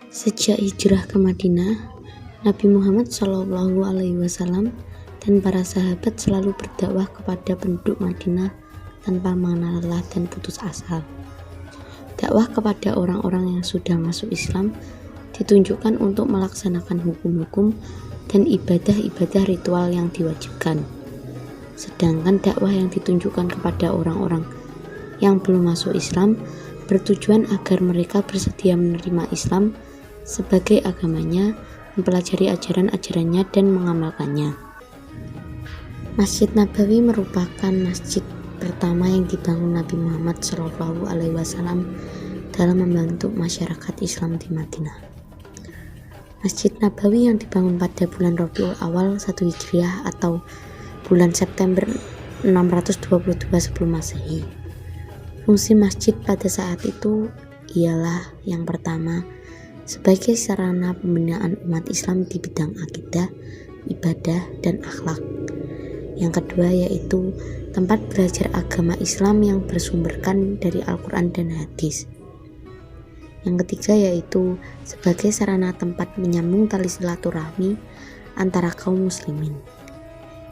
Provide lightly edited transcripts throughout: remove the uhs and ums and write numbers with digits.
Sejak hijrah ke Madinah, Nabi Muhammad SAW dan para sahabat selalu berdakwah kepada penduduk Madinah tanpa mengenal lelah dan putus asa. Dakwah kepada orang-orang yang sudah masuk Islam ditunjukkan untuk melaksanakan hukum-hukum dan ibadah-ibadah ritual yang diwajibkan. Sedangkan dakwah yang ditunjukkan kepada orang-orang yang belum masuk Islam bertujuan agar mereka bersedia menerima Islam sebagai agamanya, mempelajari ajaran-ajarannya dan mengamalkannya. Masjid Nabawi merupakan masjid pertama yang dibangun Nabi Muhammad SAW dalam membantu masyarakat Islam di Madinah. Masjid Nabawi yang dibangun pada bulan Rabiul Awal 1 Hijriah atau bulan September 622 sebelum Masehi. Fungsi masjid pada saat itu ialah yang pertama sebagai sarana pembinaan umat Islam di bidang akidah, ibadah, dan akhlak. Yang kedua yaitu tempat belajar agama Islam yang bersumberkan dari Al-Quran dan hadis. Yang ketiga yaitu sebagai sarana tempat menyambung tali silaturahmi antara kaum muslimin.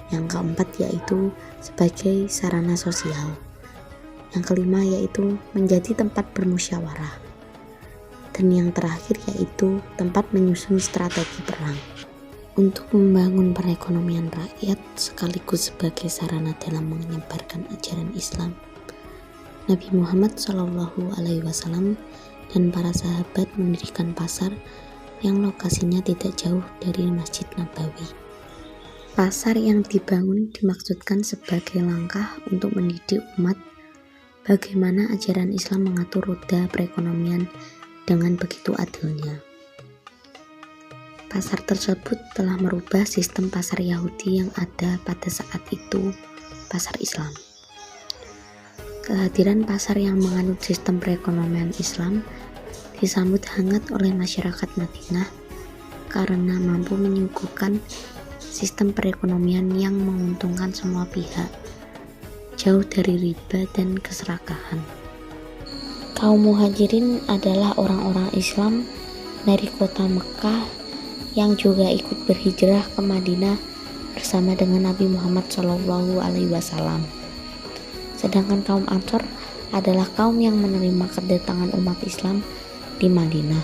Yang keempat yaitu sebagai sarana sosial. Yang kelima yaitu menjadi tempat bermusyawarah. Dan yang terakhir yaitu tempat menyusun strategi perang. Untuk membangun perekonomian rakyat sekaligus sebagai sarana dalam menyebarkan ajaran Islam, Nabi Muhammad SAW dan para sahabat mendirikan pasar yang lokasinya tidak jauh dari Masjid Nabawi. Pasar yang dibangun dimaksudkan sebagai langkah untuk mendidik umat bagaimana ajaran Islam mengatur roda perekonomian dengan begitu adilnya. Pasar tersebut telah merubah sistem pasar Yahudi yang ada pada saat itu, pasar Islam. Kehadiran pasar yang menganut sistem perekonomian Islam disambut hangat oleh masyarakat Madinah karena mampu menyuguhkan sistem perekonomian yang menguntungkan semua pihak, jauh dari riba dan keserakahan. Kaum Muhajirin adalah orang-orang Islam dari kota Mekah yang juga ikut berhijrah ke Madinah bersama dengan Nabi Muhammad SAW. Sedangkan kaum Ansor adalah kaum yang menerima kedatangan umat Islam di Madinah.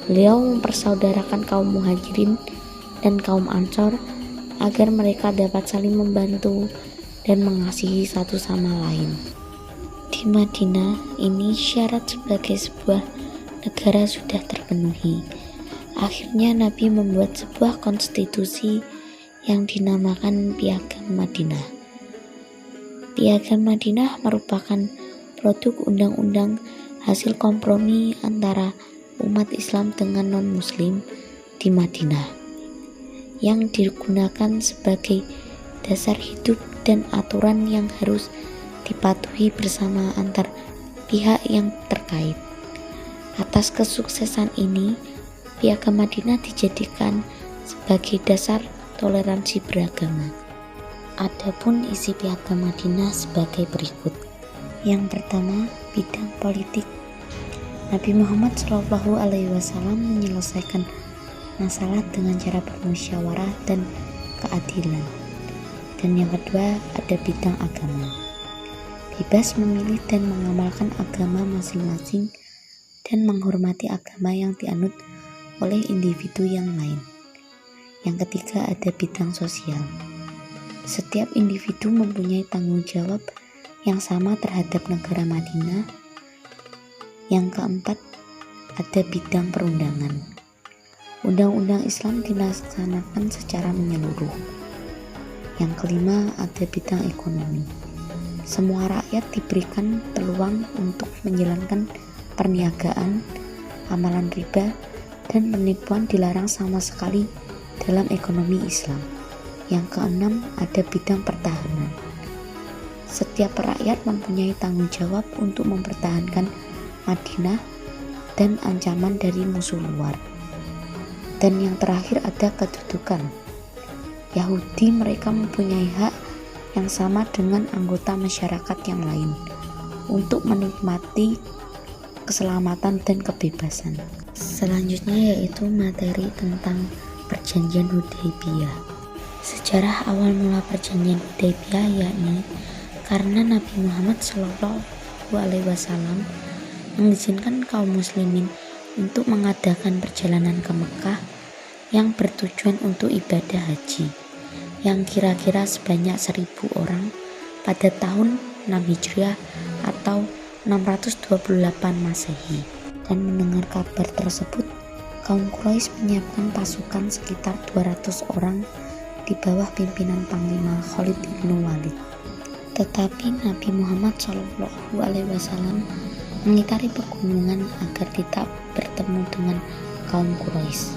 Beliau mempersaudarakan kaum Muhajirin dan kaum Ansor agar mereka dapat saling membantu dan mengasihi satu sama lain. Di Madinah ini syarat sebagai sebuah negara sudah terpenuhi. Akhirnya Nabi membuat sebuah konstitusi yang dinamakan Piagam Madinah. Piagam Madinah merupakan produk undang-undang hasil kompromi antara umat Islam dengan non-muslim di Madinah yang digunakan sebagai dasar hidup dan aturan yang harus dipatuhi bersama antar pihak yang terkait. Atas kesuksesan ini, Piagam Madinah dijadikan sebagai dasar toleransi beragama. Adapun isi Piagam Madinah sebagai berikut. Yang pertama, bidang politik. Nabi Muhammad SAW menyelesaikan masalah dengan cara bermusyawarah dan keadilan. Dan yang kedua, ada bidang agama. Bebas memilih dan mengamalkan agama masing-masing dan menghormati agama yang dianut oleh individu yang lain. Yang ketiga ada bidang sosial. Setiap individu mempunyai tanggung jawab yang sama terhadap negara Madinah. Yang keempat ada bidang perundangan. Undang-undang Islam dilaksanakan secara menyeluruh. Yang kelima ada bidang ekonomi. Semua rakyat diberikan peluang untuk menjalankan perniagaan, amalan riba, dan penipuan dilarang sama sekali dalam ekonomi Islam. Yang keenam ada bidang pertahanan. Setiap rakyat mempunyai tanggung jawab untuk mempertahankan Madinah dan ancaman dari musuh luar. Dan yang terakhir ada kedudukan. Yahudi mereka mempunyai hak yang sama dengan anggota masyarakat yang lain untuk menikmati keselamatan dan kebebasan. Selanjutnya yaitu materi tentang Perjanjian Hudaybiyah. Sejarah awal mula Perjanjian Hudaybiyah yakni karena Nabi Muhammad SAW mengizinkan kaum muslimin untuk mengadakan perjalanan ke Mekah yang bertujuan untuk ibadah haji yang kira-kira sebanyak 1.000 orang pada tahun 6 Hijriah atau 628 Masehi. Dan mendengar kabar tersebut, kaum Quraisy menyiapkan pasukan sekitar 200 orang di bawah pimpinan Panglima Khalid bin Walid. Tetapi Nabi Muhammad SAW mengitari pegunungan agar tidak bertemu dengan kaum Quraisy.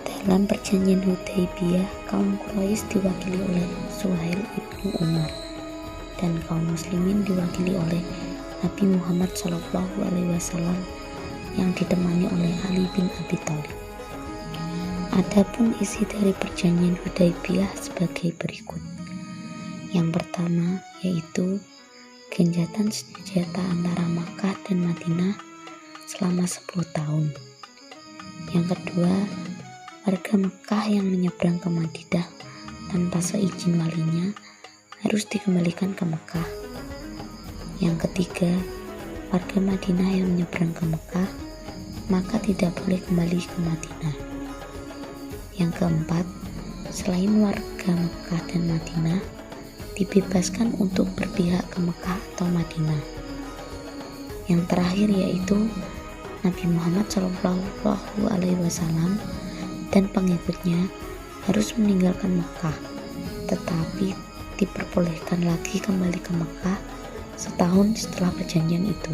Dalam Perjanjian Hudaybiyah, kaum Quraisy diwakili oleh Suhail ibnu Umar dan kaum muslimin diwakili oleh Nabi Muhammad SAW yang ditemani oleh Ali bin Abi Thalib. Adapun isi dari Perjanjian Hudaybiyah sebagai berikut. Yang pertama yaitu gencatan senjata antara Makkah dan Madinah selama 10 tahun. Yang kedua, warga Makkah yang menyeberang ke Madinah tanpa seizin walinya harus dikembalikan ke Mekah. Yang ketiga, warga Madinah yang menyeberang ke Mekah maka tidak boleh kembali ke Madinah. Yang keempat, selain warga Mekah dan Madinah dibebaskan untuk berpihak ke Mekah atau Madinah. Yang terakhir yaitu Nabi Muhammad SAW dan pengikutnya harus meninggalkan Mekah, tetapi diperbolehkan lagi kembali ke Mekah setahun setelah perjanjian itu.